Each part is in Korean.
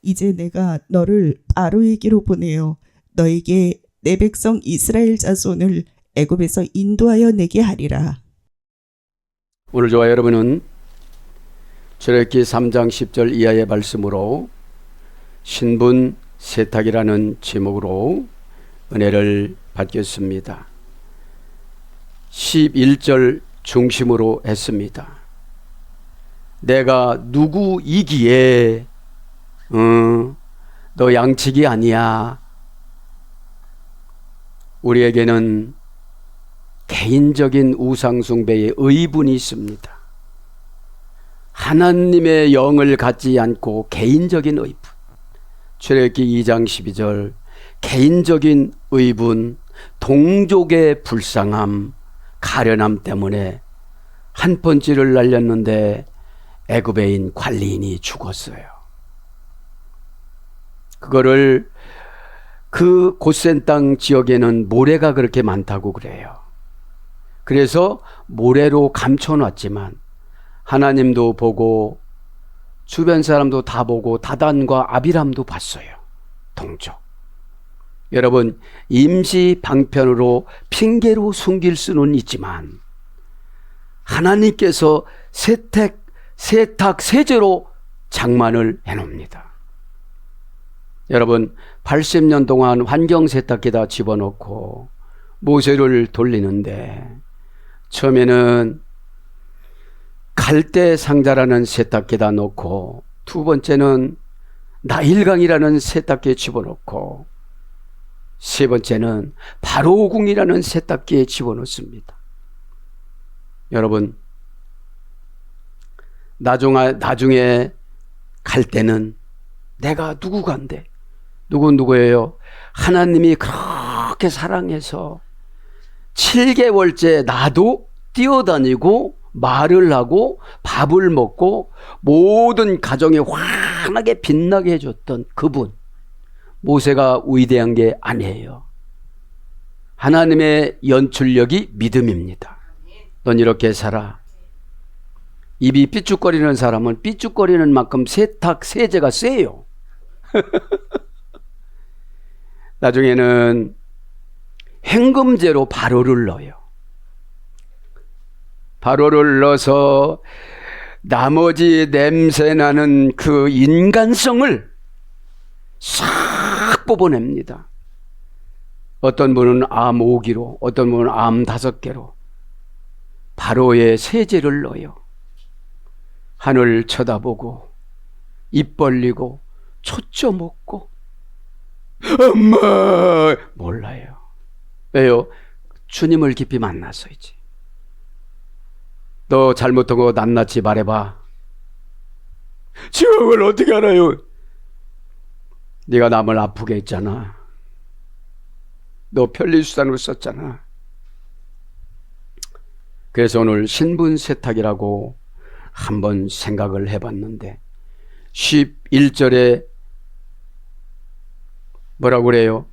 이제 내가 너를 바로에게로 보내어 너에게 내 백성 이스라엘 자손을 애굽에서 인도하여 내게 하리라. 오늘 저와 여러분은 출애굽기 3장 10절 이하의 말씀으로 신분 세탁이라는 제목으로 은혜를 받겠습니다. 11절 중심으로 했습니다. 내가 누구이기에 너 양치기 아니야. 우리에게는 개인적인 우상숭배의 의분이 있습니다. 하나님의 영을 갖지 않고 개인적인 의분. 출애굽기 2장 12절 개인적인 의분, 동족의 불쌍함, 가련함 때문에 한 번째를 날렸는데 애굽에인 관리인이 죽었어요. 그거를 그 고센 땅 지역에는 모래가 그렇게 많다고 그래요. 그래서 모래로 감춰놨지만 하나님도 보고 주변 사람도 다 보고 다단과 아비람도 봤어요. 동족. 여러분, 임시 방편으로 핑계로 숨길 수는 있지만 하나님께서 세탁 세제로 장만을 해놓습니다. 여러분, 80년 동안 환경 세탁기다 집어넣고 모세를 돌리는데 처음에는 갈대 상자라는 세탁기에다 놓고 두 번째는 나일강이라는 세탁기에 집어넣고 세 번째는 바로궁이라는 세탁기에 집어넣습니다. 여러분, 나중에 갈 때는 내가 누구간데 누구예요? 하나님이 그렇게 사랑해서 7개월째 나도 뛰어다니고 말을 하고 밥을 먹고 모든 가정에 환하게 빛나게 해줬던 그분, 모세가 위대한 게 아니에요. 하나님의 연출력이 믿음입니다. 넌 이렇게 살아. 입이 삐죽거리는 사람은 삐죽거리는 만큼 세제가 세요. 나중에는 행금제로 바로를 넣어요. 바로를 넣어서 나머지 냄새나는 그 인간성을 싹 뽑아냅니다. 어떤 분은 암 5기로, 어떤 분은 암 5개로 바로의 세제를 넣어요. 하늘 쳐다보고 입 벌리고 초점 먹고 엄마 몰라요. 왜요? 주님을 깊이 만났어야지. 너 잘못한 거 낱낱이 말해봐. 지옥을 어떻게 알아요? 네가 남을 아프게 했잖아. 너 편리수단으로 썼잖아. 그래서 오늘 신분 세탁이라고 한번 생각을 해봤는데 11절에 뭐라고 그래요?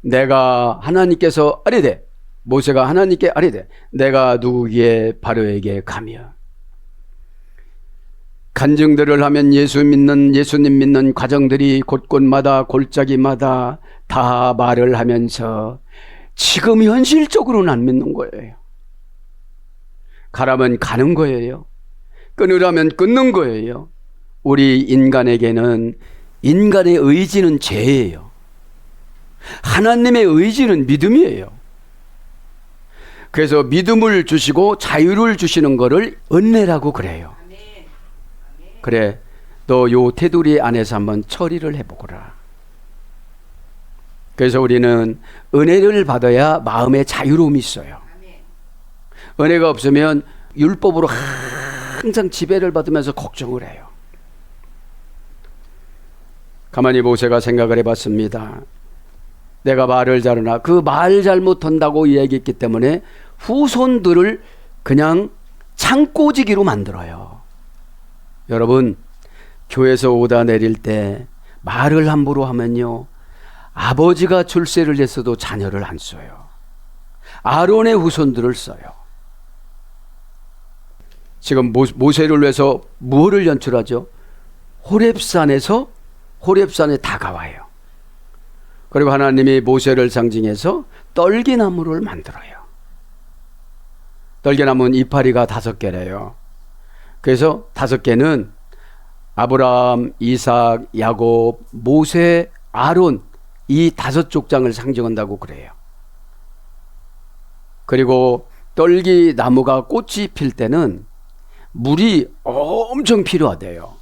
내가 하나님께서 아뢰되, 모세가 하나님께 아뢰되 내가 누구기에 바로에게 가며. 간증들을 하면 예수님 믿는 가정들이 곳곳마다 골짜기마다 다 말을 하면서 지금 현실적으로는 안 믿는 거예요. 가라면 가는 거예요. 끊으라면 끊는 거예요. 우리 인간에게는 인간의 의지는 죄예요. 하나님의 의지는 믿음이에요. 그래서 믿음을 주시고 자유를 주시는 거를 은혜라고 그래요. 그래, 너 요 테두리 안에서 한번 처리를 해보거라. 그래서 우리는 은혜를 받아야 마음의 자유로움이 있어요. 은혜가 없으면 율법으로 항상 지배를 받으면서 걱정을 해요. 가만히 모세가 생각을 해봤습니다. 내가 말을 잘하나, 그 말 잘못한다고 얘기했기 때문에 후손들을 그냥 창꼬지기로 만들어요. 여러분, 교회에서 오다 내릴 때 말을 함부로 하면요, 아버지가 출세를 했어도 자녀를 안 써요. 아론의 후손들을 써요. 지금 모세를 위해서 무엇을 연출하죠? 호렙산에서 호렙산에 다가와요. 그리고 하나님이 모세를 상징해서 떨기나무를 만들어요. 떨기나무는 이파리가 5개래요. 그래서 5개는 아브라함, 이삭, 야곱, 모세, 아론 이 5족장을 상징한다고 그래요. 그리고 떨기나무가 꽃이 필 때는 물이 엄청 필요하대요.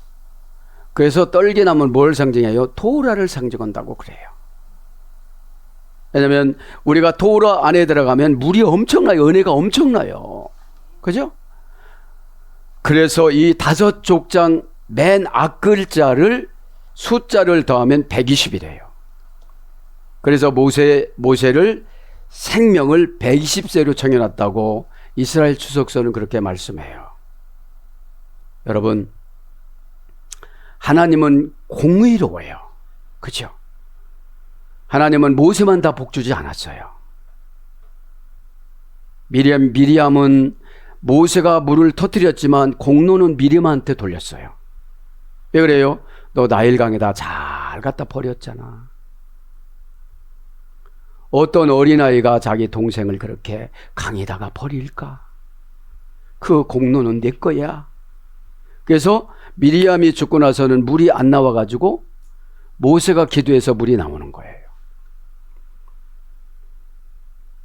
그래서 떨기나무는 뭘 상징해요? 토라를 상징한다고 그래요. 왜냐하면 우리가 토라 안에 들어가면 물이 엄청나요. 은혜가 엄청나요. 그죠? 그래서 이 5족장 맨 앞글자를 숫자를 더하면 120이래요. 그래서 모세를 생명을 120세로 정해놨다고 이스라엘 추석서는 그렇게 말씀해요. 여러분, 하나님은 공의로워요. 그죠? 하나님은 모세만 다 복주지 않았어요. 미리암은 모세가 물을 터뜨렸지만 공로는 미리암한테 돌렸어요. 왜 그래요? 너 나일강에다 잘 갖다 버렸잖아. 어떤 어린아이가 자기 동생을 그렇게 강에다가 버릴까? 그 공로는 내 거야. 그래서 미리암이 죽고 나서는 물이 안 나와가지고 모세가 기도해서 물이 나오는 거예요.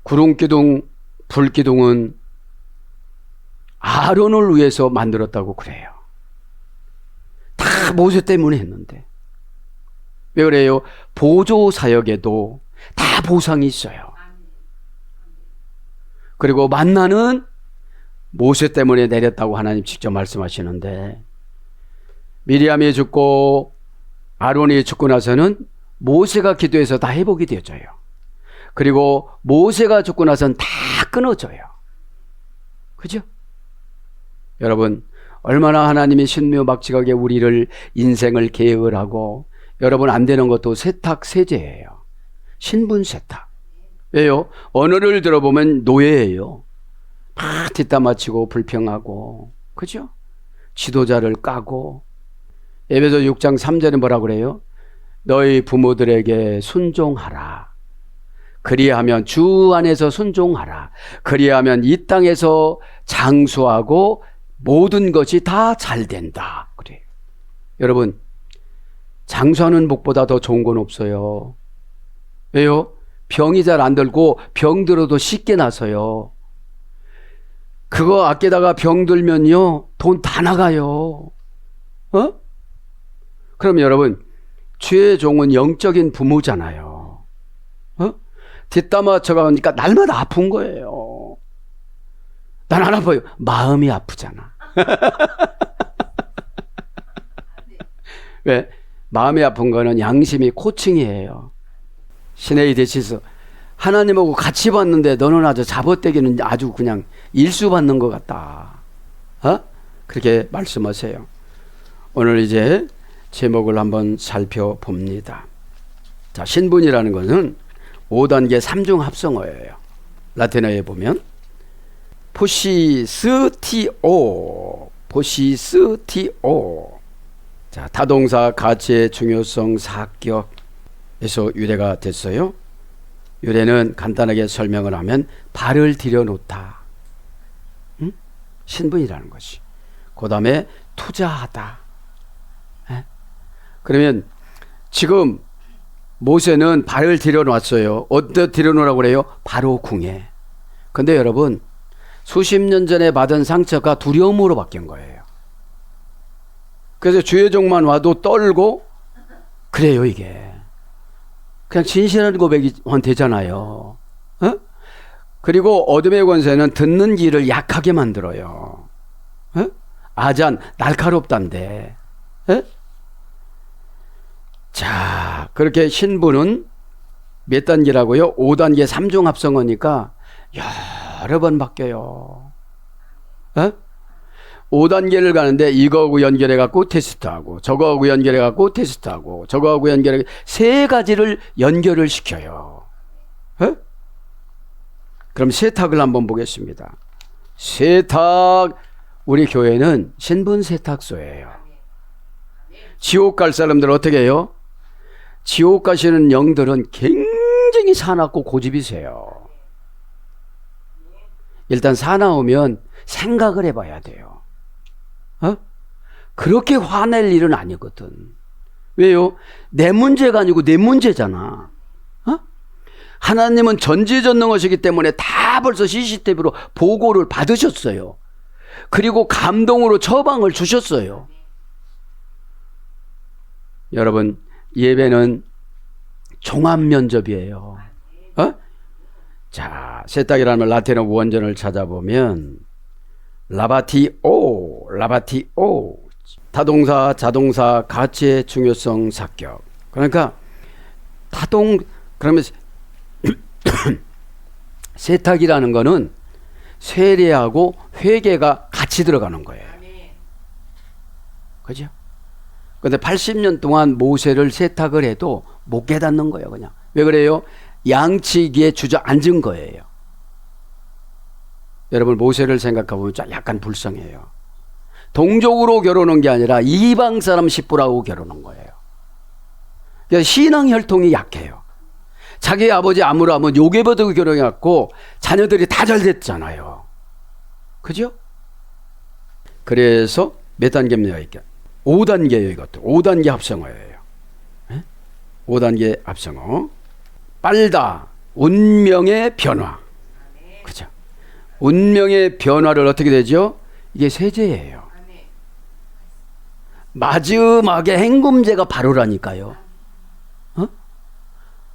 구름기둥, 불기둥은 아론을 위해서 만들었다고 그래요. 다 모세 때문에 했는데. 왜 그래요? 보조 사역에도 다 보상이 있어요. 그리고 만나는 모세 때문에 내렸다고 하나님 직접 말씀하시는데, 미리암이 죽고 아론이 죽고 나서는 모세가 기도해서 다 회복이 되어져요. 그리고 모세가 죽고 나서는 다 끊어져요. 그죠? 여러분, 얼마나 하나님이 신묘막측하게 우리를 인생을 계획을 하고, 여러분 안 되는 것도 세탁 세제예요. 신분 세탁. 왜요? 언어를 들어보면 노예예요. 막 뒷담화치고 불평하고, 그죠? 지도자를 까고. 에베소 6장 3절에 뭐라 그래요? 너희 부모들에게 순종하라. 그리하면 주 안에서 순종하라. 그리하면 이 땅에서 장수하고 모든 것이 다 잘 된다. 그래요. 여러분, 장수하는 복보다 더 좋은 건 없어요. 왜요? 병이 잘 안 들고 병 들어도 쉽게 나서요. 그거 아끼다가 병 들면요, 돈 다 나가요. 그럼 여러분, 주의 종은 영적인 부모잖아요. 뒷담화 쳐가니까 날마다 아픈 거예요. 난 안 아파요. 마음이 아프잖아. 왜? 마음이 아픈 거는 양심이 코칭이에요. 신의 대시서 하나님하고 같이 봤는데 너는 아주 잡아떼기는 아주 그냥 일수받는 것 같다. 그렇게 말씀하세요. 오늘 이제 제목을 한번 살펴봅니다. 자, 신분이라는 것은 5단계 3중 합성어예요. 라틴어에 보면 포시스티오. 자, 타동사 가치의 중요성 사격에서 유래가 됐어요. 유래는 간단하게 설명을 하면 발을 들여놓다. 신분이라는 것이. 그 다음에 투자하다. 그러면 지금 모세는 발을 들여놨어요. 어디다 들여놓으라고 그래요? 바로 궁에. 근데 여러분, 수십 년 전에 받은 상처가 두려움으로 바뀐 거예요. 그래서 주의 종만 와도 떨고 그래요. 이게 그냥 진실한 고백이 되잖아요. 그리고 어둠의 권세는 듣는 귀를 약하게 만들어요. 아잔 날카롭단데. 자, 그렇게 신분은 몇 단계라고요? 5단계 3중 합성어니까 여러 번 바뀌어요. 5단계를 가는데 이거하고 연결해갖고 테스트하고, 저거하고 연결해갖고 테스트하고, 저거하고 연결해, 3가지를 연결을 시켜요. 그럼 세탁을 한번 보겠습니다. 세탁, 우리 교회는 신분 세탁소예요. 지옥 갈 사람들 어떻게 해요? 지옥 가시는 영들은 굉장히 사납고 고집이세요. 일단 사나우면 생각을 해봐야 돼요. 그렇게 화낼 일은 아니거든. 왜요? 내 문제가 아니고 내 문제잖아. 하나님은 전지전능하시기 때문에 다 벌써 CCTV로 보고를 받으셨어요. 그리고 감동으로 처방을 주셨어요. 여러분, 예배는 종합면접이에요. 자, 세탁이라는 라틴어 원전을 찾아보면 라바티오, 타동사, 자동사, 가치의 중요성, 사격. 그러니까 그러면 세탁이라는 거는 세례하고 회개가 같이 들어가는 거예요. 그죠? 근데 80년 동안 모세를 세탁을 해도 못 깨닫는 거예요, 그냥. 왜 그래요? 양치기에 주저앉은 거예요. 여러분, 모세를 생각해보면 약간 불쌍해요. 동족으로 결혼한 게 아니라 이방 사람媳婦라고 결혼한 거예요. 그러니까 신앙 혈통이 약해요. 자기 아버지 아므람은 요게보드 결혼해갖고 자녀들이 다 잘 됐잖아요. 그죠? 그래서 몇 단계입니까? 이게 5단계예요. 이것도 5단계 합성어예요. 5단계 합성어. 빨다, 운명의 변화. 그죠? 운명의 변화를 어떻게 되죠? 이게 세제예요. 마지막에 행금제가 바로라니까요.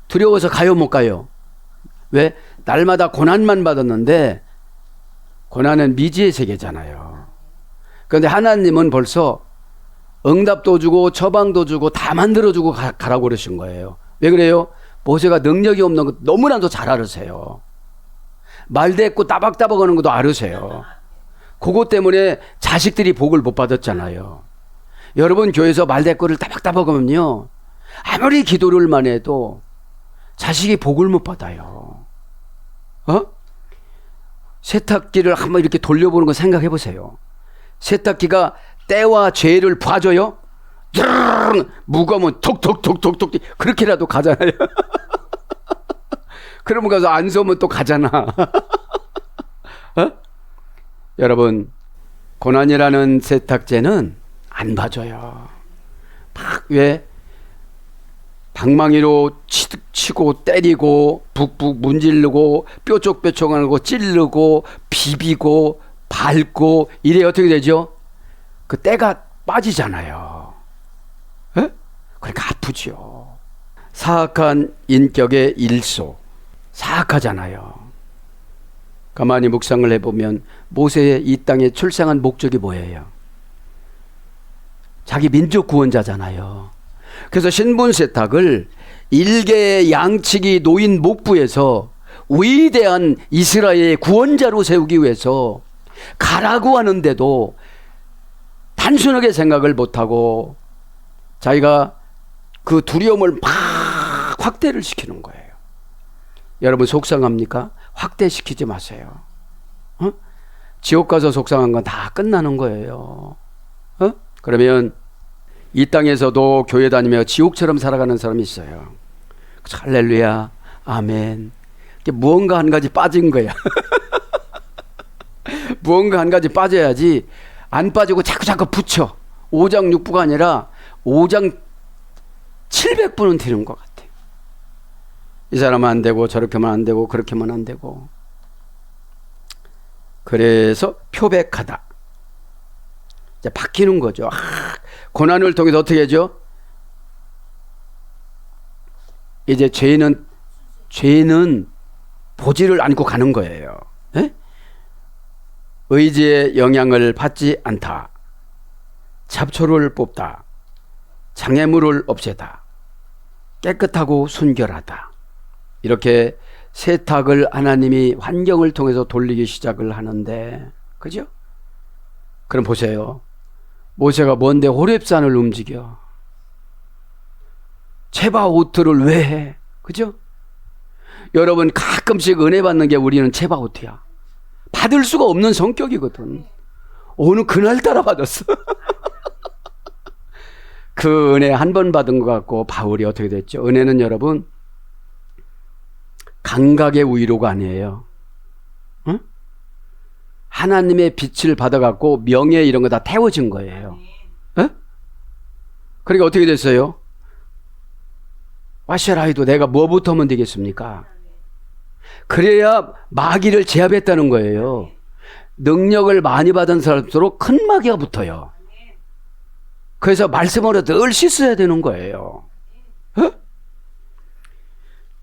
두려워서 가요, 못 가요? 왜? 날마다 고난만 받았는데 고난은 미지의 세계잖아요. 그런데 하나님은 벌써 응답도 주고 처방도 주고 다 만들어주고 가라고 그러신 거예요. 왜 그래요? 모세가 능력이 없는 거 너무나도 잘 알으세요. 말대꾸 따박따박 하는 것도 알으세요. 그것 때문에 자식들이 복을 못 받았잖아요. 여러분, 교회에서 말대꾸를 따박따박 하면요, 아무리 기도를만 해도 자식이 복을 못 받아요. 세탁기를 한번 이렇게 돌려보는 거 생각해 보세요. 세탁기가 때와 죄를 봐줘요? 무거우면 톡톡톡톡톡 그렇게라도 가잖아요. 그러면 가서 안 쏘면 또 가잖아. 여러분, 고난이라는 세탁제는 안 봐줘요. 막 왜 방망이로 치고 때리고 북북 문지르고 뾰족뾰족하고 찌르고 비비고 밟고 이래 어떻게 되죠? 그 때가 빠지잖아요. 그러니까 아프죠. 사악한 인격의 일소. 사악하잖아요. 가만히 묵상을 해보면 모세의 이 땅에 출생한 목적이 뭐예요? 자기 민족 구원자잖아요. 그래서 신분 세탁을 일개의 양치기 노인 목부에서 위대한 이스라엘의 구원자로 세우기 위해서 가라고 하는데도 단순하게 생각을 못하고 자기가 그 두려움을 막 확대를 시키는 거예요. 여러분, 속상합니까? 확대시키지 마세요. 지옥 가서 속상한 건 다 끝나는 거예요. 그러면 이 땅에서도 교회 다니며 지옥처럼 살아가는 사람이 있어요. 할렐루야, 아멘. 무언가 한 가지 빠진 거야. 무언가 한 가지 빠져야지. 안 빠지고 자꾸 붙여. 5장 6부가 아니라 5장 700부는 되는 것 같아. 이 사람은 안 되고 저렇게만 안 되고 그렇게만 안 되고. 그래서 표백하다. 이제 바뀌는 거죠. 고난을 통해서 어떻게 하죠? 이제 죄는 보지를 않고 가는 거예요. 에? 의지의 영향을 받지 않다. 잡초를 뽑다. 장애물을 없애다. 깨끗하고 순결하다. 이렇게 세탁을 하나님이 환경을 통해서 돌리기 시작을 하는데, 그죠? 그럼 보세요. 모세가 뭔데 호렙산을 움직여? 체바오트를 왜 해? 그죠? 여러분, 가끔씩 은혜 받는 게 우리는 체바오트야. 받을 수가 없는 성격이거든. 어느 그날따라 받았어. 그 은혜 한 번 받은 것 같고 바울이 어떻게 됐죠? 은혜는 여러분 감각의 위로가 아니에요. 응? 하나님의 빛을 받아갖고 명예 이런 거 다 태워진 거예요. 응? 그러니까 어떻게 됐어요? 와셔라이도 내가 뭐부터 하면 되겠습니까? 그래야 마귀를 제압했다는 거예요. 능력을 많이 받은 사람일수록 큰 마귀가 붙어요. 그래서 말씀으로 늘 씻어야 되는 거예요. 어?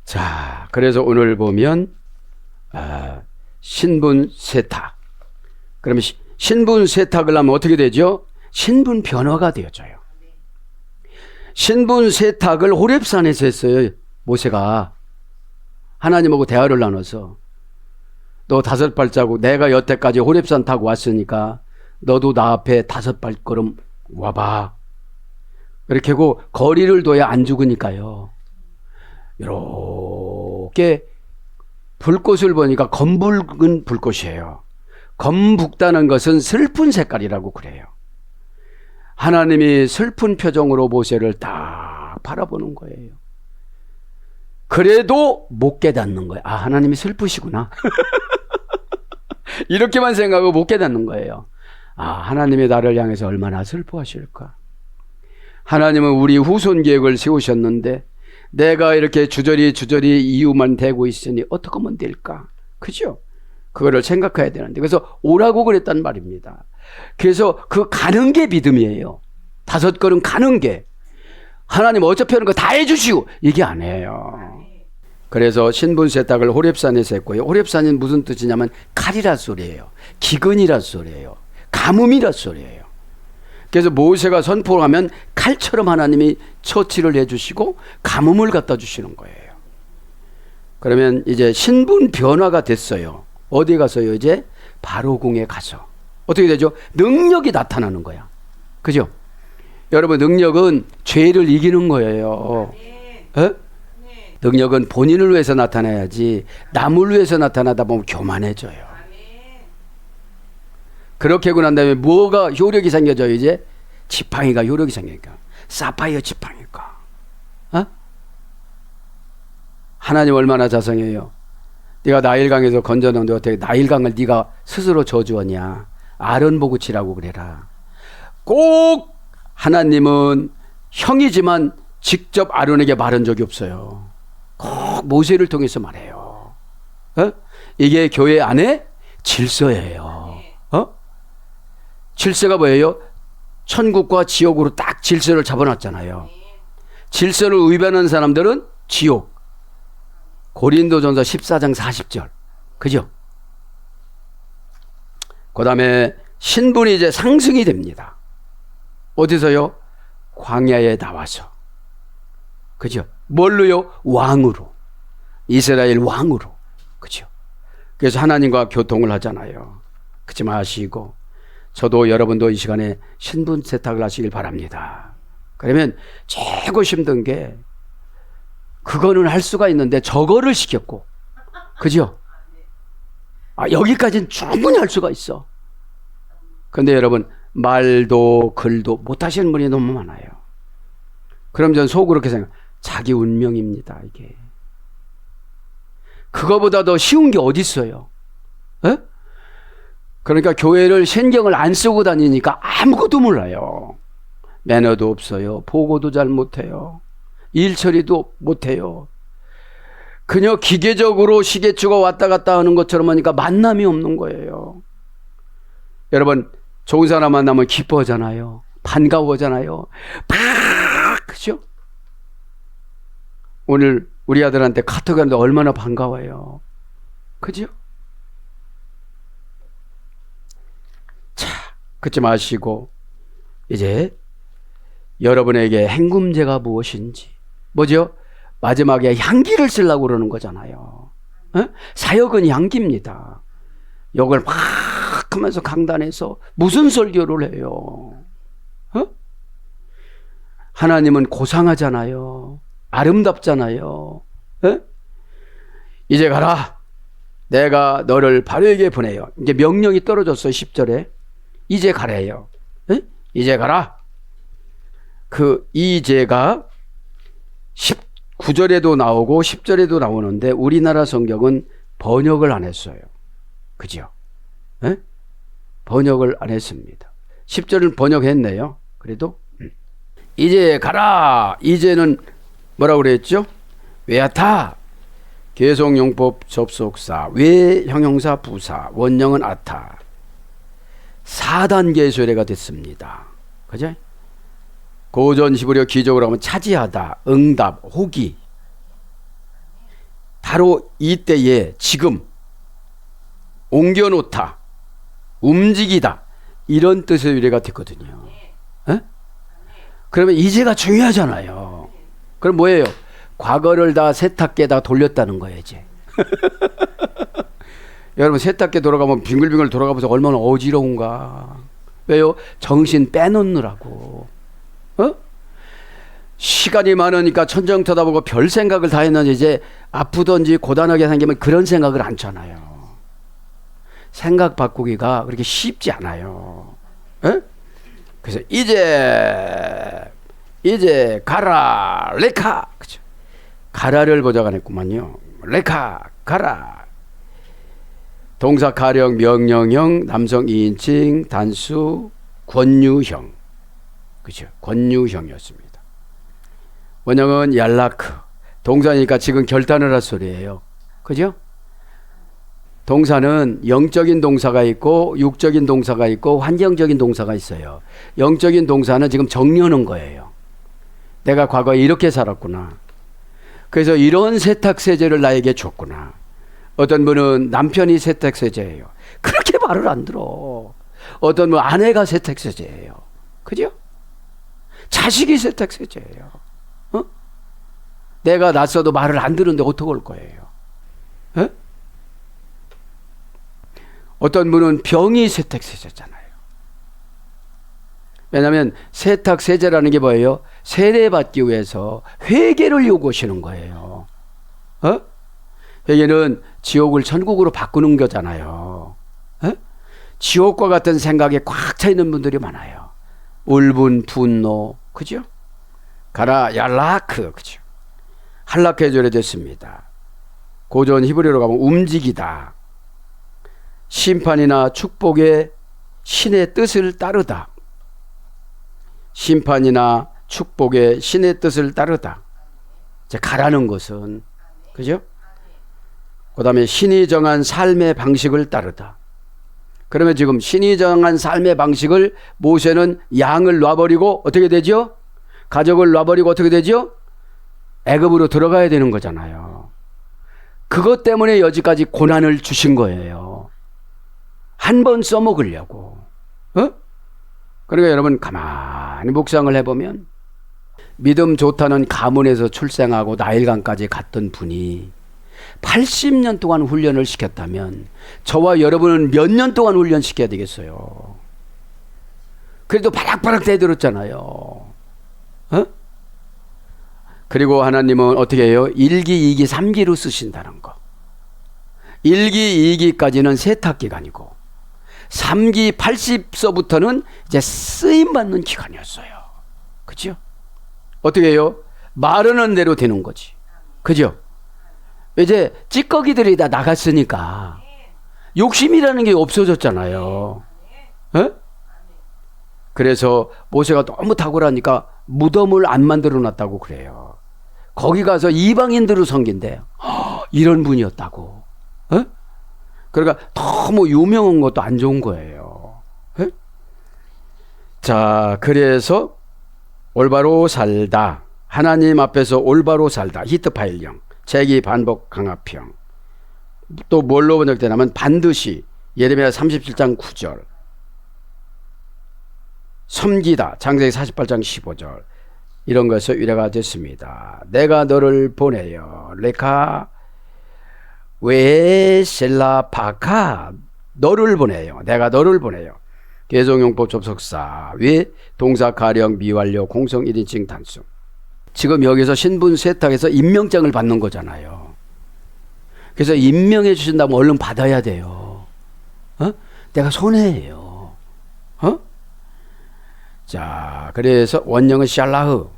자, 그래서 오늘 보면 신분 세탁. 그러면 신분 세탁을 하면 어떻게 되죠? 신분 변화가 되어져요. 신분 세탁을 호렙산에서 했어요. 모세가 하나님하고 대화를 나눠서 너 5발자국 내가 여태까지 호렙산 타고 왔으니까 너도 나 앞에 5발걸음 와봐. 이렇게 하고 거리를 둬야 안 죽으니까요. 이렇게 불꽃을 보니까 검붉은 불꽃이에요. 검붉다는 것은 슬픈 색깔이라고 그래요. 하나님이 슬픈 표정으로 모세를 딱 바라보는 거예요. 그래도 못 깨닫는 거예요. 아, 하나님이 슬프시구나. 이렇게만 생각하고 못 깨닫는 거예요. 아, 하나님이 나를 향해서 얼마나 슬퍼하실까. 하나님은 우리 후손 계획을 세우셨는데 내가 이렇게 주저리 이유만 대고 있으니 어떻게 하면 될까? 그죠? 그거를 생각해야 되는데 그래서 오라고 그랬단 말입니다. 그래서 그 가는 게 믿음이에요. 5걸음 가는 게. 하나님 어차피 하는 거 다 해주시고 얘기 안 해요. 그래서 신분 세탁을 호렙산에서 했고요. 호렙산이 무슨 뜻이냐면 칼이라 소리예요. 기근이라 소리예요. 가뭄이라 소리예요. 그래서 모세가 선포를 하면 칼처럼 하나님이 처치를 해주시고 가뭄을 갖다 주시는 거예요. 그러면 이제 신분 변화가 됐어요. 어디 가서요? 이제 바로궁에 가서 어떻게 되죠? 능력이 나타나는 거야. 그죠? 여러분 능력은 죄를 이기는 거예요. 에? 능력은 본인을 위해서 나타나야지 남을 위해서 나타나다 보면 교만해져요. 그렇게 하고 난 다음에 뭐가 효력이 생겨져요? 이제 지팡이가 효력이 생기니까 사파이어 지팡이가. 어? 하나님 얼마나 자성해요. 네가 나일강에서 건져놓는데 어떻게 나일강을 네가 스스로 저주하냐. 아론 보고 치라고 그래라. 꼭 하나님은 형이지만 직접 아론에게 말한 적이 없어요. 꼭 모세를 통해서 말해요. 어? 이게 교회 안에 질서예요. 어? 질서가 뭐예요? 천국과 지옥으로 딱 질서를 잡아놨잖아요. 질서를 위반하는 사람들은 지옥. 고린도전서 14장 40절. 그죠? 그 다음에 신분이 이제 상승이 됩니다. 어디서요? 광야에 나와서. 그죠? 뭘로요? 왕으로. 이스라엘 왕으로. 그죠? 그래서 하나님과 교통을 하잖아요. 그러지 마시고 저도 여러분도 이 시간에 신분 세탁을 하시길 바랍니다. 그러면 최고 힘든 게 그거는 할 수가 있는데 저거를 시켰고. 그죠? 아, 여기까지는 충분히 할 수가 있어. 그런데 여러분 말도 글도 못하시는 분이 너무 많아요. 그럼 전 속으로 그렇게 생각. 자기 운명입니다. 이게. 그거보다 더 쉬운 게 어디 있어요? 에? 그러니까 교회를 신경을 안 쓰고 다니니까 아무것도 몰라요. 매너도 없어요. 보고도 잘 못해요. 일 처리도 못해요. 그냥 기계적으로 시계추가 왔다 갔다 하는 것처럼 하니까 만남이 없는 거예요. 여러분 좋은 사람 만나면 기뻐하잖아요. 반가워하잖아요. 그죠? 오늘 우리 아들한테 카톡 하는데 얼마나 반가워요. 그죠? 자, 그러지 마시고 이제 여러분에게 행금제가 무엇인지. 뭐죠? 마지막에 향기를 쓰려고 그러는 거잖아요. 어? 사역은 향기입니다. 욕을 막 하면서 강단에서 무슨 설교를 해요? 어? 하나님은 고상하잖아요. 아름답잖아요. 어? 이제 가라. 내가 너를 바로에게 보내요. 이제 명령이 떨어졌어요. 10절에. 이제 가래요. 어? 이제 가라. 그 이제가 19절에도 나오고 10절에도 나오는데 우리나라 성경은 번역을 안 했어요. 그죠? 예? 번역을 안 했습니다. 10절은 번역했네요. 그래도 이제 가라. 이제는 뭐라고 그랬죠? 외아타. 계속용법 접속사, 외 형용사 부사, 원형은 아타. 4단계의 소리가 됐습니다. 그죠? 고전 히브리어 기적으로 하면 차지하다, 응답, 호기. 바로 이때에 지금 옮겨놓다, 움직이다 이런 뜻의 유래가 됐거든요. 에? 그러면 이제가 중요하잖아요. 그럼 뭐예요? 과거를 다 세탁기에다 돌렸다는 거예요, 이제. 여러분, 세탁기 돌아가면 빙글빙글 돌아가면서 얼마나 어지러운가. 왜요? 정신 빼놓느라고. 어? 시간이 많으니까 천정 쳐다보고 별 생각을 다 했는데 이제 아프던지 고단하게 생기면 그런 생각을 않잖아요. 생각 바꾸기가 그렇게 쉽지 않아요. 에? 그래서 이제 가라 레카. 그죠? 가라를 보자관했구만요. 레카 가라. 동사 가령 명령형, 남성 2인칭, 단수 권유형. 그죠? 권유형이었습니다. 원형은 얄라크. 동사니까 지금 결단을 할 소리예요. 그죠? 동사는 영적인 동사가 있고 육적인 동사가 있고 환경적인 동사가 있어요. 영적인 동사는 지금 정리하는 거예요. 내가 과거에 이렇게 살았구나. 그래서 이런 세탁세제를 나에게 줬구나. 어떤 분은 남편이 세탁세제예요. 그렇게 말을 안 들어. 어떤 분은 아내가 세탁세제예요. 그죠? 자식이 세탁세제예요. 어? 내가 낳았어도 말을 안 듣는데 어떡할 거예요? 에? 어떤 분은 병이 세탁세제잖아요. 왜냐하면 세탁세제라는 게 뭐예요? 세례받기 위해서 회개를 요구하시는 거예요. 어? 회개는 지옥을 천국으로 바꾸는 거잖아요. 어? 지옥과 같은 생각에 꽉 차 있는 분들이 많아요. 울분, 분노, 그죠? 가라, 얄라크, 그죠? 할라크의 절에 됐습니다. 고전 히브리어로 가면 움직이다. 심판이나 축복의 신의 뜻을 따르다. 심판이나 축복의 신의 뜻을 따르다. 이제 가라는 것은, 그죠? 그 다음에 신이 정한 삶의 방식을 따르다. 그러면 지금 신이 정한 삶의 방식을 모세는 양을 놔버리고 어떻게 되죠? 가족을 놔버리고 어떻게 되죠? 애굽으로 들어가야 되는 거잖아요. 그것 때문에 여지까지 고난을 주신 거예요. 한 번 써먹으려고. 어? 그러니까 여러분 가만히 묵상을 해보면 믿음 좋다는 가문에서 출생하고 나일강까지 갔던 분이 80년 동안 훈련을 시켰다면 저와 여러분은 몇 년 동안 훈련시켜야 되겠어요. 그래도 바락바락 대들었잖아요. 어? 그리고 하나님은 어떻게 해요? 1기, 2기, 3기로 쓰신다는 거. 1기, 2기까지는 세탁기간이고 3기 80서부터는 이제 쓰임받는 기간이었어요. 그죠? 어떻게 해요? 마르는 대로 되는 거지. 그죠? 이제 찌꺼기들이 다 나갔으니까 욕심이라는 게 없어졌잖아요. 에? 그래서 모세가 너무 탁월하니까 무덤을 안 만들어 놨다고 그래요. 거기 가서 이방인들을 섬긴대. 이런 분이었다고. 에? 그러니까 너무 유명한 것도 안 좋은 거예요. 에? 자, 그래서 올바로 살다. 하나님 앞에서 올바로 살다. 히트파일형. 재기 반복 강압형. 또 뭘로 번역되냐면 반드시. 예레미야 37장 9절. 섬기다. 창세기 48장 15절. 이런 것에서 유래가 됐습니다. 내가 너를 보내요. 레카 웨셀라파카. 너를 보내요. 내가 너를 보내요. 개성용법 접속사 위 동사 가령 미완료 공성 1인칭 단수. 지금 여기서 신분 세탁해서 임명장을 받는 거잖아요. 그래서 임명해 주신다면 얼른 받아야 돼요. 어? 내가 손해예요. 어? 자, 그래서 원형은 샬라흐.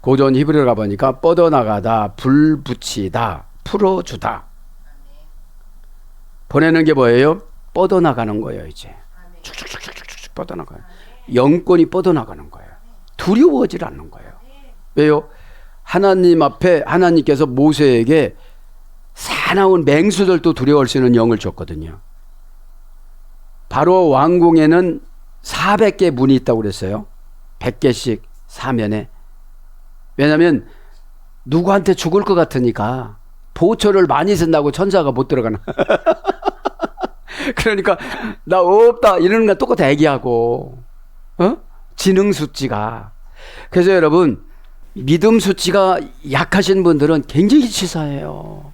고전 히브리어 가보니까 뻗어나가다, 불붙이다, 풀어주다. 보내는 게 뭐예요? 뻗어나가는 거예요, 이제. 쭉쭉쭉쭉쭉 뻗어나가요. 영권이 뻗어나가는 거예요. 두려워하지 않는 거예요. 왜요? 하나님 앞에 하나님께서 모세에게 사나운 맹수들도 두려워할 수 있는 영을 줬거든요. 바로 왕궁에는 400개 문이 있다고 그랬어요. 100개씩 사면에. 왜냐하면 누구한테 죽을 것 같으니까 보초를 많이 쓴다고 천사가 못 들어가나. 그러니까 나 없다 이러는 건 똑같아. 애기하고 지능 수치가. 그래서 여러분 믿음 수치가 약하신 분들은 굉장히 치사해요.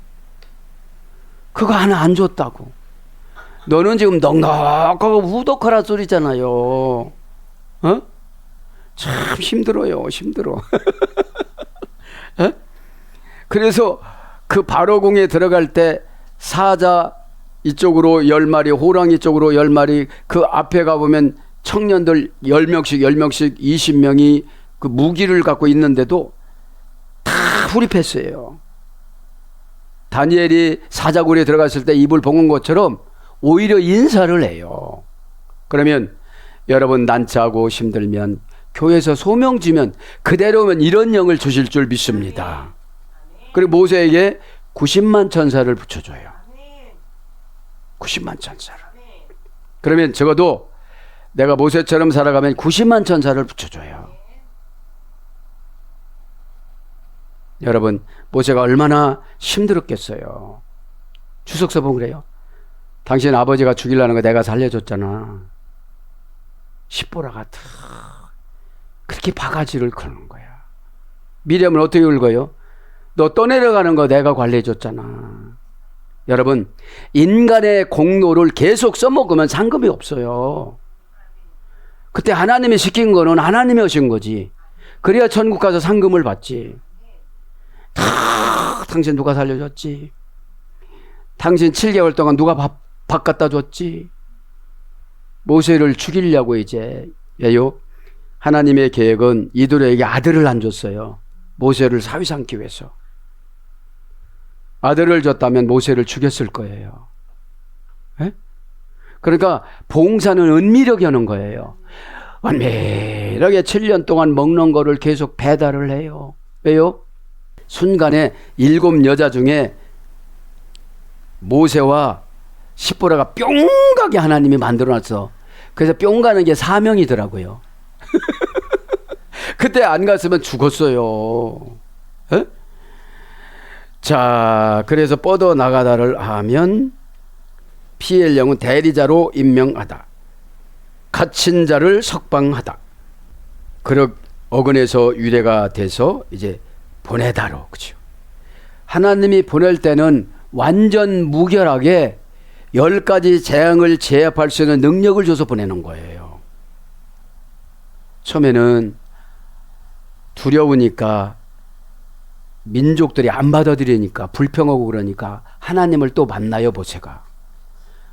그거 하나 안 줬다고. 너는 지금 넉넉하고 후덕하라 소리잖아요. 참 힘들어요. 힘들어. 그래서 그 바로궁에 들어갈 때 사자 이쪽으로 10마리, 호랑이 쪽으로 10마리, 그 앞에 가보면 청년들 10명씩 20명이 그 무기를 갖고 있는데도 다 후립했어요. 다니엘이 사자굴에 들어갔을 때 입을 봉은 것처럼 오히려 인사를 해요. 그러면 여러분 난처하고 힘들면 교회에서 소명지면 그대로면 이런 영을 주실 줄 믿습니다. 그리고 모세에게 90만 천사를 붙여줘요. 90만 천사를. 그러면 적어도 내가 모세처럼 살아가면 90만 천사를 붙여줘요. 여러분 모세가 얼마나 힘들었겠어요. 주석서 보면 그래요. 당신 아버지가 죽이려는 거 내가 살려줬잖아. 십보라가 그렇게 바가지를 거는 거야. 미리암은 어떻게 울고요? 너 떠내려가는 거 내가 관리해줬잖아. 여러분 인간의 공로를 계속 써먹으면 상급이 없어요. 그때 하나님이 시킨 거는 하나님이 하신 거지. 그래야 천국 가서 상금을 받지. 당신 누가 살려줬지? 당신 7개월 동안 누가 밥 갖다 줬지? 모세를 죽이려고 이제. 왜요? 하나님의 계획은 이들에게 아들을 안 줬어요. 모세를 사위 삼기 위해서. 아들을 줬다면 모세를 죽였을 거예요. 에? 그러니까 봉사는 은밀하게 하는 거예요. 은밀하게 7년 동안 먹는 거를 계속 배달을 해요. 왜요? 순간에 7 여자 중에 모세와 십보라가 뿅 가게 하나님이 만들어놨어. 그래서 뿅 가는 게 사명이더라고요. 그때 안 갔으면 죽었어요. 에? 자, 그래서 뻗어나가다를 하면 피엘 영은 대리자로 임명하다. 갇힌 자를 석방하다. 그렇 어근에서 유래가 돼서 이제 보내다로. 그죠? 하나님이 보낼 때는 완전 무결하게 10가지 재앙을 제압할 수 있는 능력을 줘서 보내는 거예요. 처음에는 두려우니까 민족들이 안 받아들이니까 불평하고 그러니까 하나님을 또 만나요. 모세가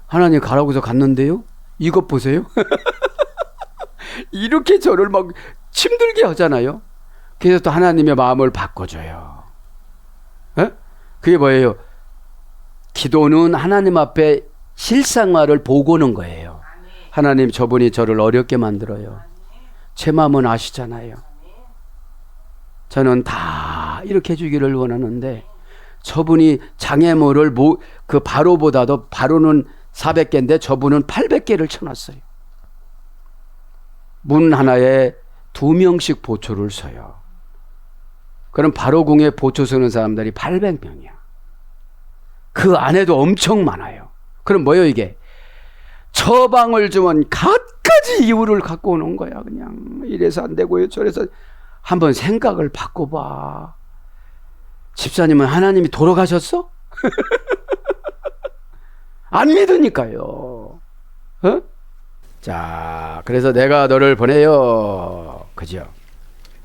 하나님 가라고 해서 갔는데요, 이것 보세요. 이렇게 저를 막 힘들게 하잖아요. 그래서 또 하나님의 마음을 바꿔줘요. 에? 그게 뭐예요? 기도는 하나님 앞에 실상화를 보고 오는 거예요. 하나님, 저분이 저를 어렵게 만들어요. 제 마음은 아시잖아요. 저는 다 이렇게 해주기를 원하는데 저분이 장애물을 그 바로보다도, 바로는 400개인데 저분은 800개를 쳐놨어요. 문 하나에 2명씩 보초를 서요. 그럼 바로궁에 보초 서는 사람들이 800명이야. 그 안에도 엄청 많아요. 그럼 뭐예요 이게? 처방을 주면 갖가지 이유를 갖고 오는 거야. 그냥 이래서 안 되고요, 저래서. 한번 생각을 바꿔봐. 집사님은 하나님이 돌아가셨어? 안 믿으니까요. 어? 자, 그래서 내가 너를 보내요. 그죠?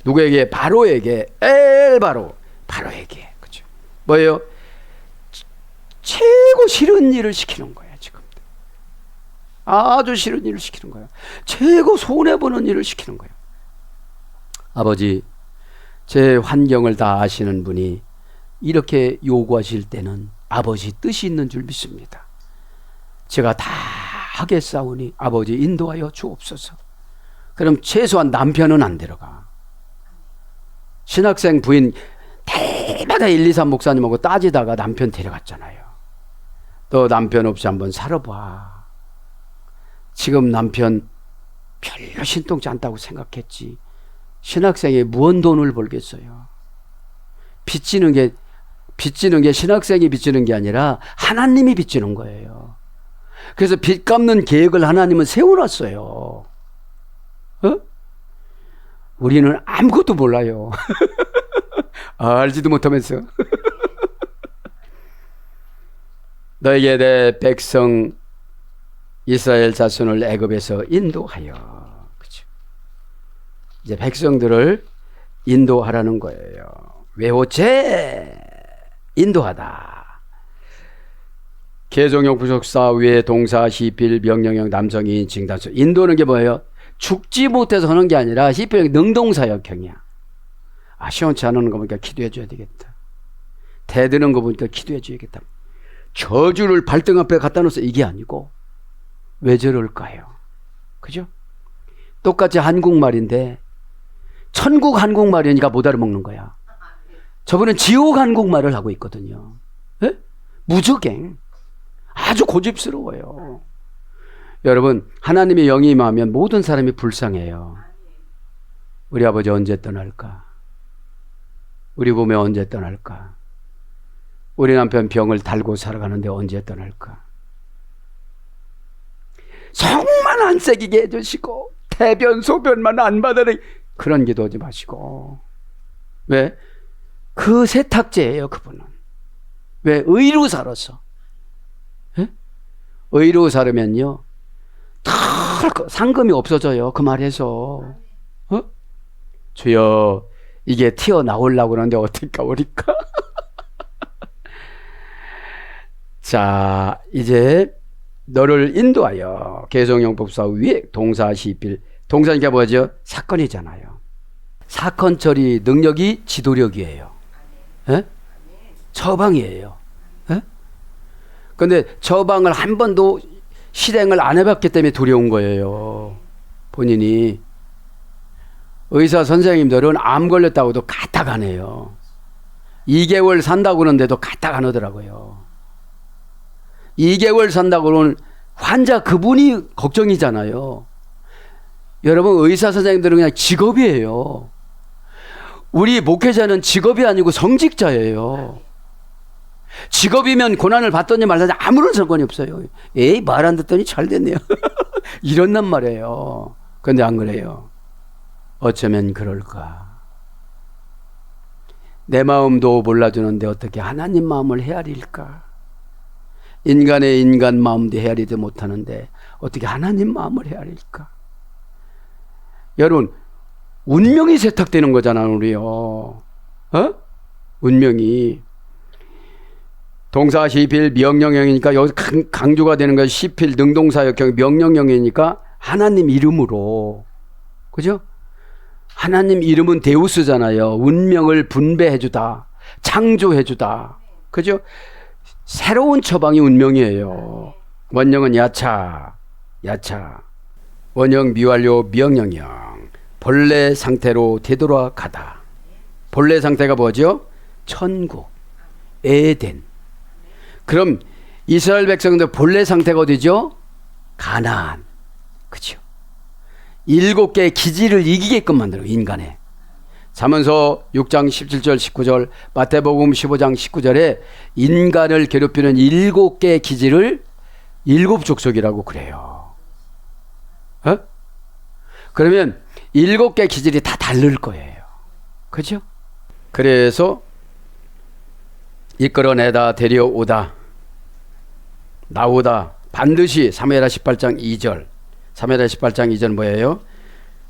누구에게? 바로에게. 바로에게. 그죠? 뭐예요? 최고 싫은 일을 시키는 거야, 지금. 아주 싫은 일을 시키는 거야. 최고 손해보는 일을 시키는 거야. 아버지, 제 환경을 다 아시는 분이 이렇게 요구하실 때는 아버지 뜻이 있는 줄 믿습니다. 제가 다 하겠사오니 아버지 인도하여 주옵소서. 그럼 최소한 남편은 안 데려가. 신학생 부인 대마다 1, 2, 3 목사님하고 따지다가 남편 데려갔잖아요. 너 남편 없이 한번 살아봐. 지금 남편 별로 신통치 않다고 생각했지. 신학생이 무언 돈을 벌겠어요. 빚지는 게 신학생이 빚지는 게 아니라 하나님이 빚지는 거예요. 그래서 빚 갚는 계획을 하나님은 세워놨어요. 어? 우리는 아무것도 몰라요. 알지도 못하면서. 너에게 내 백성 이스라엘 자손을 애굽에서 인도하여. 그렇죠? 이제 백성들을 인도하라는 거예요. 외호제 인도하다. 개종용 부속사 위에 동사 시필 명령형 남성인 징단수. 인도는 게 뭐예요? 죽지 못해서 하는 게 아니라 시필 능동사역형이야. 아, 시원치 않은 거 보니까 기도해 줘야 되겠다. 대드는 거 보니까 기도해 줘야겠다. 저주를 발등 앞에 갖다 놓아서 이게 아니고 왜 저럴까요? 그죠? 똑같이 한국말인데 천국 한국말이니까 못 알아먹는 거야. 저분은 지옥 한국말을 하고 있거든요. 에? 무적행. 아주 고집스러워요. 여러분, 하나님의 영이 임하면 모든 사람이 불쌍해요. 우리 아버지 언제 떠날까? 우리 부모 언제 떠날까? 우리 남편 병을 달고 살아가는데 언제 떠날까? 성만 안 새기게 해주시고 대변 소변만 안 받아내 그런 기도하지 마시고. 왜? 그 세탁제예요, 그분은. 왜? 의로 살아서. 예? 의로 살으면요 상금이 없어져요. 그 말에서. 어? 주여, 이게 튀어나오려고 그러는데 어떻게 오리까? 자, 이제 너를 인도하여. 개성용법사 위에 동사 시필. 동사니까 뭐죠? 사건이잖아요. 사건 처리 능력이 지도력이에요. 예? 처방이에요. 예? 그런데 처방을 한 번도 실행을 안 해봤기 때문에 두려운 거예요. 본인이. 의사 선생님들은 암 걸렸다고도 까딱 안 해요. 2개월 산다고 그러는데도 까딱 안 하더라고요. 2개월 산다고 그러는 환자 그분이 걱정이잖아요. 여러분, 의사 선생님들은 그냥 직업이에요. 우리 목회자는 직업이 아니고 성직자예요. 직업이면 고난을 받더니 말더니 아무런 상관이 없어요. 에이, 말 안 듣더니 잘 됐네요. 이런단 말이에요. 그런데 안 그래요. 어쩌면 그럴까? 내 마음도 몰라주는데 어떻게 하나님 마음을 헤아릴까? 인간의 인간 마음도 헤아리지 못하는데 어떻게 하나님 마음을 헤아릴까? 여러분, 운명이 세탁되는 거잖아요, 우리요. 어? 운명이. 동사 시필 명령형이니까 여기 강조가 되는 것이 시필 능동사역형 명령형이니까 하나님 이름으로. 그죠? 하나님 이름은 데우스잖아요. 운명을 분배해주다. 창조해주다. 그죠? 새로운 처방이 운명이에요. 원형은 야차. 원형 미완료 명령형. 본래 상태로 되돌아가다. 본래 상태가 뭐죠? 천국, 에덴. 그럼 이스라엘 백성들 본래 상태가 어디죠? 가나안. 그렇죠? 7개의 기지를 이기게끔 만들어, 인간에. 잠언서 6장 17절 19절, 마태복음 15장 19절에 인간을 괴롭히는 7개의 기지를 7족속이라고 그래요. 어? 그러면 7개 기질이 다 다를 거예요. 그죠? 그래서 이끌어내다, 데려오다, 나오다, 반드시 사무엘하 18장 2절. 사무엘하 18장 2절 뭐예요?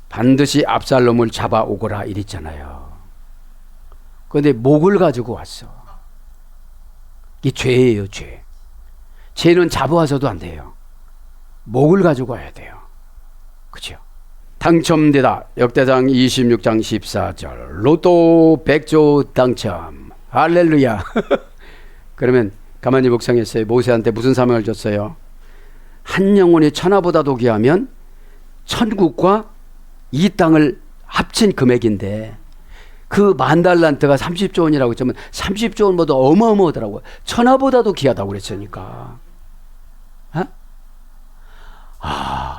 반드시 압살롬을 잡아오거라 이랬잖아요. 그런데 목을 가지고 왔어. 이게 죄예요, 죄. 죄는 잡아와서도 안 돼요. 목을 가지고 와야 돼요. 그죠? 당첨되다. 역대상 26장 14절. 로또 100조 당첨. 할렐루야. 그러면 가만히 묵상했어요. 모세한테 무슨 사명을 줬어요? 한 영혼이 천하보다도 귀하면 천국과 이 땅을 합친 금액인데 그 10,000달란트가 30조 원이라고 했지만 30조 원보다 어마어마하더라고요. 천하보다도 귀하다고 그랬으니까. 어?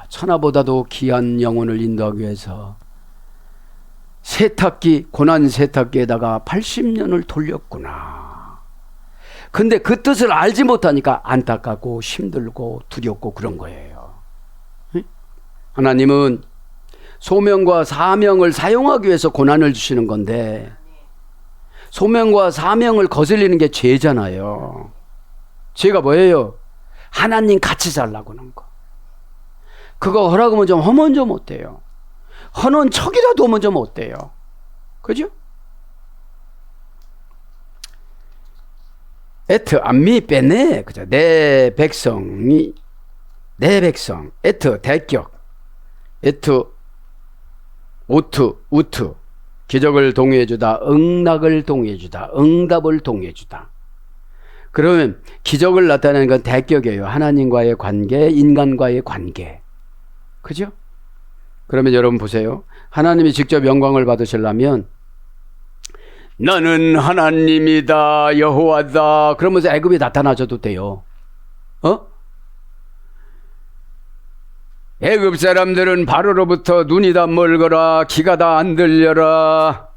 천하보다도 귀한 영혼을 인도하기 위해서 세탁기, 고난 세탁기에다가 80년을 돌렸구나. 근데 그 뜻을 알지 못하니까 안타깝고 힘들고 두렵고 그런 거예요. 하나님은 소명과 사명을 사용하기 위해서 고난을 주시는 건데 소명과 사명을 거슬리는 게 죄잖아요. 죄가 뭐예요? 하나님 같이 살라고 하는 거. 그거 허락하면 좀 하면 좀 어때요? 허는 척이라도 하면 좀 어때요? 그죠? 에트 안미 빼네. 그죠? 내 백성 에트 대격 에트 오트 우트 기적을 동의해주다, 응락을 동의해주다, 응답을 동의해주다. 그러면 기적을 나타내는 건 대격이에요. 하나님과의 관계, 인간과의 관계. 그죠? 그러면 여러분 보세요. 하나님이 직접 영광을 받으시려면 나는 하나님이다, 여호와다 그러면서 애굽에 나타나셔도 돼요. 애굽 사람들은 바로로부터 눈이 다 멀거라, 귀가 다 안 들려라,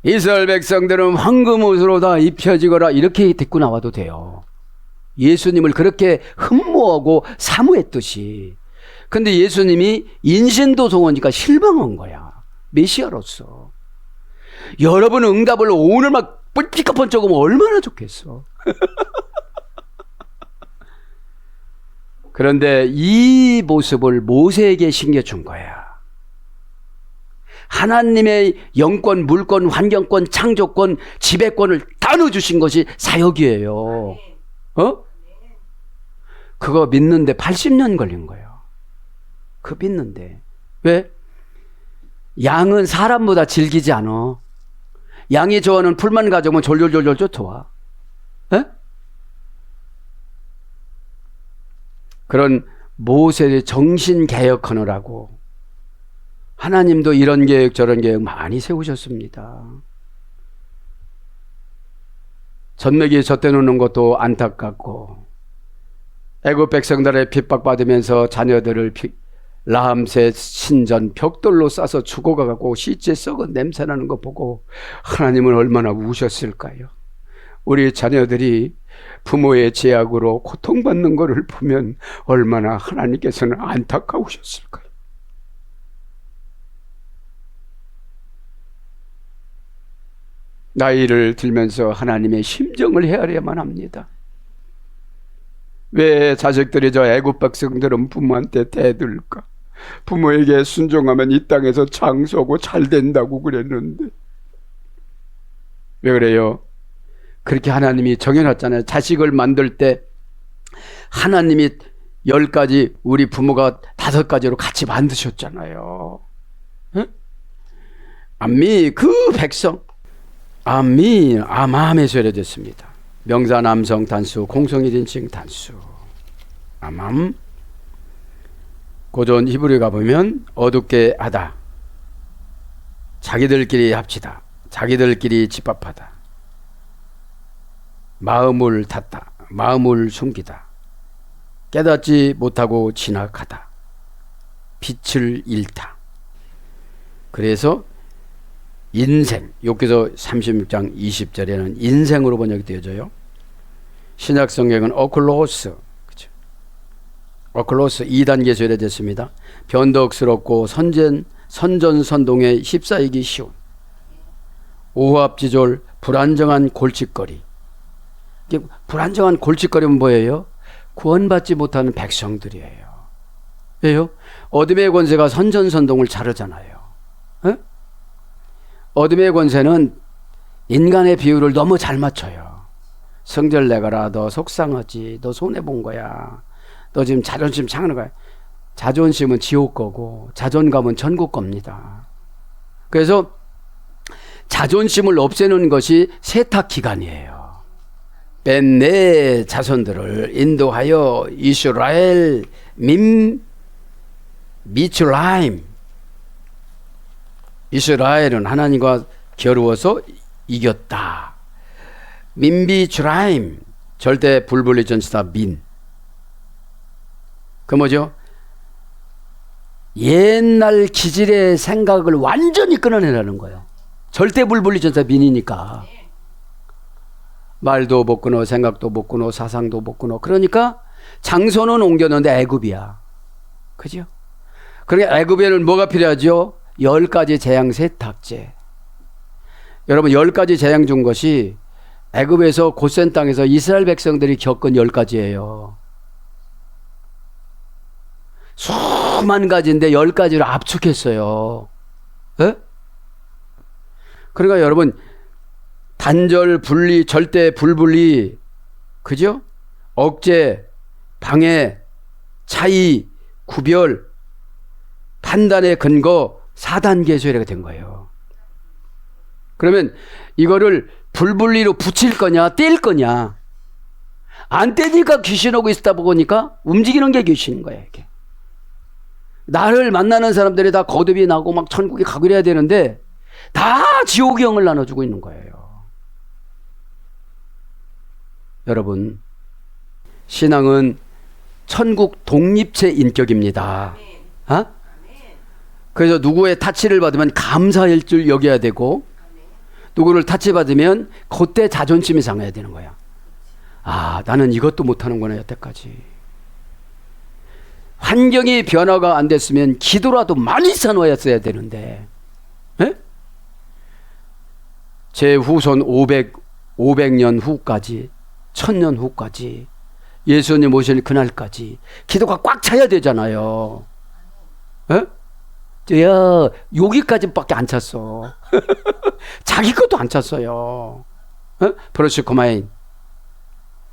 이스라엘 백성들은 황금옷으로 다 입혀지거라, 이렇게 듣고 나와도 돼요. 예수님을 그렇게 흠모하고 사모했듯이. 근데 예수님이 인신도성하니까 실망한 거야. 메시아로서. 여러분 응답을 오늘 막 삐까뻔쩍 하면 얼마나 좋겠어. 그런데 이 모습을 모세에게 신겨준 거야. 하나님의 영권, 물권, 환경권, 창조권, 지배권을 다 넣어주신 것이 사역이에요. 그거 믿는데 80년 걸린 거예요. 그거 믿는데. 왜? 양은 사람보다 질기지 않아. 양이 좋아하는 풀만 가져오면 졸졸졸졸 쫓아와. 그런 모세의 정신 개혁하느라고 하나님도 이런 계획 저런 계획 많이 세우셨습니다. 전매기 젖대놓는 것도 안타깝고 애굽 백성들의 핍박받으면서 자녀들을 라암셋 신전 벽돌로 싸서 죽어가고 시체 썩은 냄새나는 거 보고 하나님은 얼마나 우셨을까요? 우리 자녀들이 부모의 죄악으로 고통받는 것을 보면 얼마나 하나님께서는 안타까우셨을까요? 나이를 들면서 하나님의 심정을 헤아려야만 합니다. 왜 자식들이 저 애굽 백성들은 부모한테 대들까? 부모에게 순종하면 이 땅에서 장수하고 잘 된다고 그랬는데 왜 그래요? 그렇게 하나님이 정해놨잖아요. 자식을 만들 때 하나님이 10가지, 우리 부모가 5가지로 같이 만드셨잖아요. 암미 그 백성, 암미 아맘에서 해됐습니다. 명사 남성 단수, 공성 1인칭 단수. 아맘. 고전 히브리 가보면 어둡게 하다, 자기들끼리 합치다, 자기들끼리 집합하다, 마음을 닫다, 마음을 숨기다, 깨닫지 못하고 진학하다, 빛을 잃다. 그래서 인생, 욥기서 36장 20절에는 인생으로 번역이 되어져요. 신약 성경은 어클로스, 그렇죠? 어클로스 2단계 소개됐습니다. 변덕스럽고 선전선동에 휩싸이기 쉬운, 오합지졸, 불안정한 골칫거리. 불안정한 골칫거리면 뭐예요? 구원받지 못하는 백성들이에요. 왜요? 어둠의 권세가 선전선동을 자르잖아요. 어둠의 권세는 인간의 비율을 너무 잘 맞춰요. 성질 내거라, 너 속상하지, 너 손해본 거야, 너 지금 자존심 상하는 거야. 자존심은 지옥 거고 자존감은 천국 겁니다. 그래서 자존심을 없애는 것이 세탁 기간이에요. 내 자손들을 인도하여 이스라엘 민 미츠라임, 이스라엘은 하나님과 겨루어서 이겼다. 민비츠라임, 절대 불분리 전치사 민. 그 뭐죠? 옛날 기질의 생각을 완전히 끊어내라는 거예요. 절대 불분리 전치사 민이니까. 말도 못 끊어, 생각도 못 끊어, 사상도 못 끊어. 그러니까 장소는 옮겼는데 애굽이야. 그죠? 그러니까 애굽에는 뭐가 필요하죠? 10가지 재앙 세탁제. 여러분 10가지 재앙 준 것이 애굽에서 고센 땅에서 이스라엘 백성들이 겪은 10가지예요. 수만 가지인데 10가지를 압축했어요. 에? 그러니까 여러분 단절, 분리, 절대 불분리, 그죠? 억제, 방해, 차이, 구별, 판단의 근거 4단계소리가 된 거예요. 그러면 이거를 불분리로 붙일 거냐 뗄 거냐. 안 떼니까 귀신 오고 있다 보니까 움직이는 게 귀신인 거예요. 이게. 나를 만나는 사람들이 다 거듭이 나고 막 천국에 가고 이래야 되는데 다 지옥의 영을 나눠주고 있는 거예요. 여러분, 신앙은 천국 독립체 인격입니다. 어? 그래서 누구의 타치를 받으면 감사할 줄 여겨야 되고, 누구를 타치받으면 그때 자존심이 상해야 되는 거야. 아, 나는 이것도 못하는구나 여태까지. 환경이 변화가 안 됐으면 기도라도 많이 사놓았어야 되는데, 에? 제 후손 500년 후까지, 1000년 후까지, 예수님 오실 그날까지 기도가 꽉 차야 되잖아요. 에? 야, 여기까지밖에 안 찼어. 자기 것도 안 찼어요. 프로시코마인,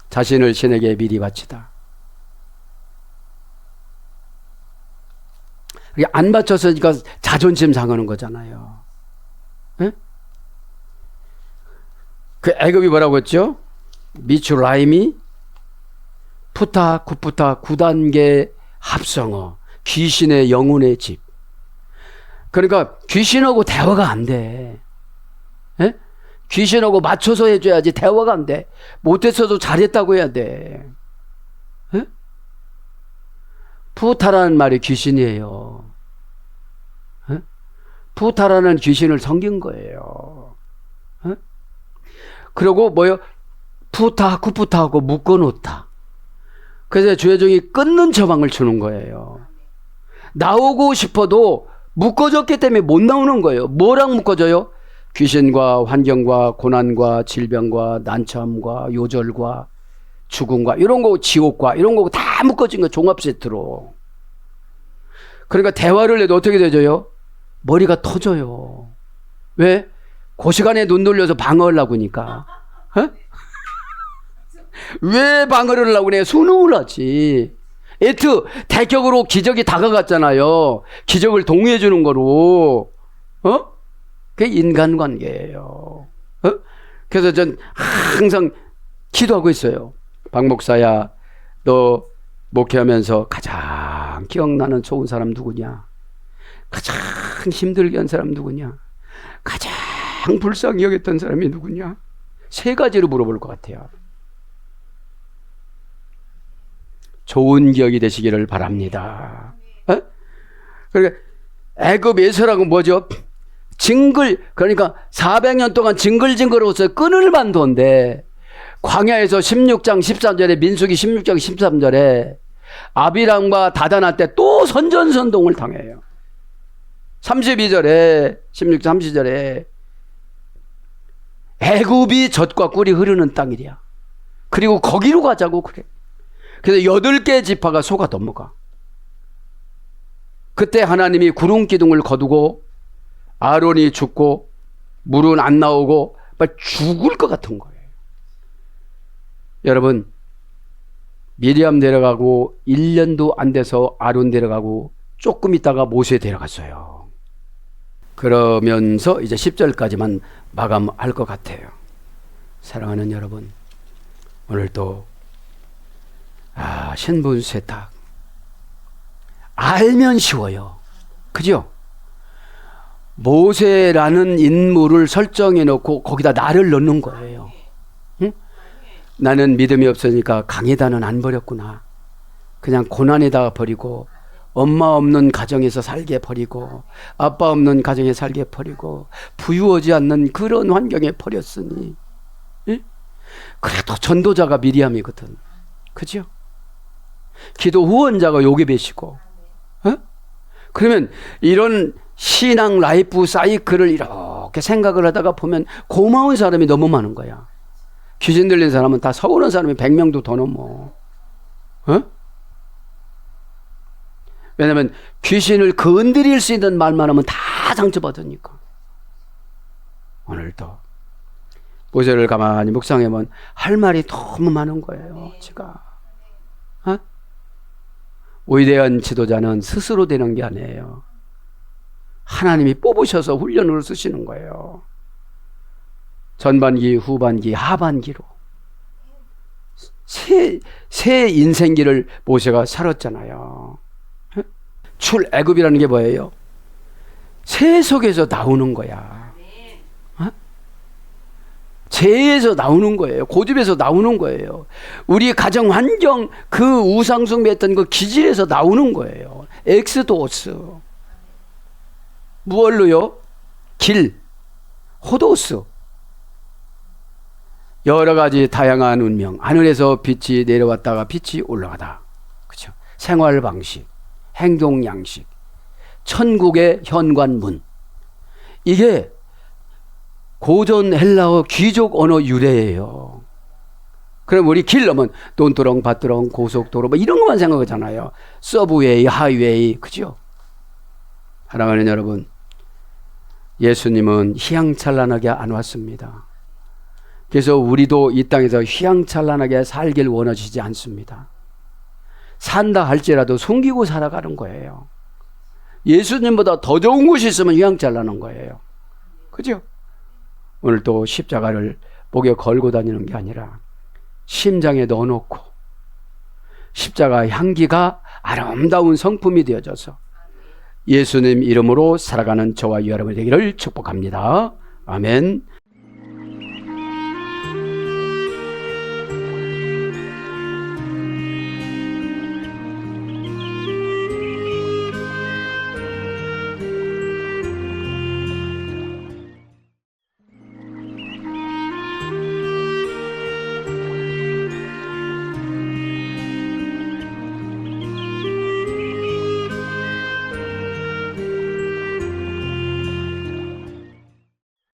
자신을 신에게 미리 바치다. 안 바쳤으니까 자존심 상하는 거잖아요. 에? 그 애굽이 뭐라고 했죠? 미추라임이 푸타 구푸타 9단계 합성어, 귀신의 영혼의 집. 그러니까 귀신하고 대화가 안 돼. 에? 귀신하고 맞춰서 해줘야지 대화가 안 돼. 못했어도 잘했다고 해야 돼. 에? 푸타라는 말이 귀신이에요. 에? 푸타라는 귀신을 섬긴 거예요. 에? 그리고 뭐요? 푸타 쿠푸타하고 묶어놓다. 그래서 주여종이 끊는 처방을 주는 거예요. 나오고 싶어도 묶어졌기 때문에 못 나오는 거예요. 뭐랑 묶어져요? 귀신과 환경과 고난과 질병과 난참과 요절과 죽음과 이런 거, 지옥과 이런 거 다 묶어진 거 종합 세트로. 그러니까 대화를 해도 어떻게 되죠? 머리가 터져요. 왜? 그 시간에 눈 돌려서 방어하려고 하니까. 왜 방어를 하려고 그래? 수능을 하지. 에트 대격으로 기적이 다가갔잖아요. 기적을 동의해 주는 거로. 그게 인간관계예요. 그래서 전 항상 기도하고 있어요. 박 목사야, 너 목회하면서 가장 기억나는 좋은 사람 누구냐? 가장 힘들게 한 사람 누구냐? 가장 불쌍히 여겼던 사람이 누구냐? 3가지로 물어볼 것 같아요. 좋은 기억이 되시기를 바랍니다. 그러니까 애굽 예서라고 뭐죠? 그러니까 400년 동안 징글징글로서 끈을 만돈데, 광야에서 16장 13절에, 민수기 16장 13절에 아비람과 다단한 때 또 선전선동을 당해요. 32절에 16장 30절에 애굽이 젖과 꿀이 흐르는 땅이랴. 그리고 거기로 가자고 그래. 그래서 8개 지파가 속아 넘어가. 그때 하나님이 구름 기둥을 거두고 아론이 죽고 물은 안 나오고 막 죽을 것 같은 거예요. 여러분, 미리암 데려가고 1년도 안 돼서 아론 데려가고 조금 있다가 모세 데려갔어요. 그러면서 이제 10절까지만 마감할 것 같아요. 사랑하는 여러분, 오늘도 신분 세탁 알면 쉬워요. 그죠? 모세라는 인물을 설정해 놓고 거기다 나를 넣는 거예요. 응? 나는 믿음이 없으니까 강에다는 안 버렸구나. 그냥 고난에다가 버리고, 엄마 없는 가정에서 살게 버리고, 아빠 없는 가정에 살게 버리고, 부유하지 않는 그런 환경에 버렸으니, 응? 그래도 전도자가 미리암이거든. 그죠? 기도 후원자가 요게벳이고, 그러면 이런 신앙 라이프 사이클을 이렇게 생각을 하다가 보면 고마운 사람이 너무 많은 거야. 귀신 들린 사람은 다 서운한 사람이 100명도 더 넘어. 왜냐하면 귀신을 건드릴 수 있는 말만 하면 다 상처받으니까. 오늘도 모세를 가만히 묵상해보면 할 말이 너무 많은 거예요. 제가 위대한 지도자는 스스로 되는 게 아니에요. 하나님이 뽑으셔서 훈련으로 쓰시는 거예요. 전반기, 후반기, 하반기로 새 인생기를 모세가 살았잖아요. 출애굽이라는 게 뭐예요? 새 속에서 나오는 거야. 죄에서 나오는 거예요. 고집에서 나오는 거예요. 우리 가정 환경, 그 우상숭배했던 그 기질에서 나오는 거예요. 엑스도스. 무얼로요? 길, 호도스. 여러 가지 다양한 운명. 하늘에서 빛이 내려왔다가 빛이 올라가다. 그렇죠? 생활 방식, 행동 양식, 천국의 현관문. 이게 고전 헬라어 귀족 언어 유래예요. 그럼 우리 길 넘으면 돈두렁, 밭두렁, 고속도로 뭐 이런 것만 생각하잖아요. 서브웨이, 하이웨이, 그죠? 사랑하는 여러분, 예수님은 휘황찬란하게 안 왔습니다. 그래서 우리도 이 땅에서 휘황찬란하게 살길 원하시지 않습니다. 산다 할지라도 숨기고 살아가는 거예요. 예수님보다 더 좋은 곳이 있으면 휘황찬란한 거예요. 그죠? 오늘 또 십자가를 목에 걸고 다니는 게 아니라 심장에 넣어놓고 십자가 향기가 아름다운 성품이 되어져서 예수님 이름으로 살아가는 저와 여러분이 되기를 축복합니다. 아멘.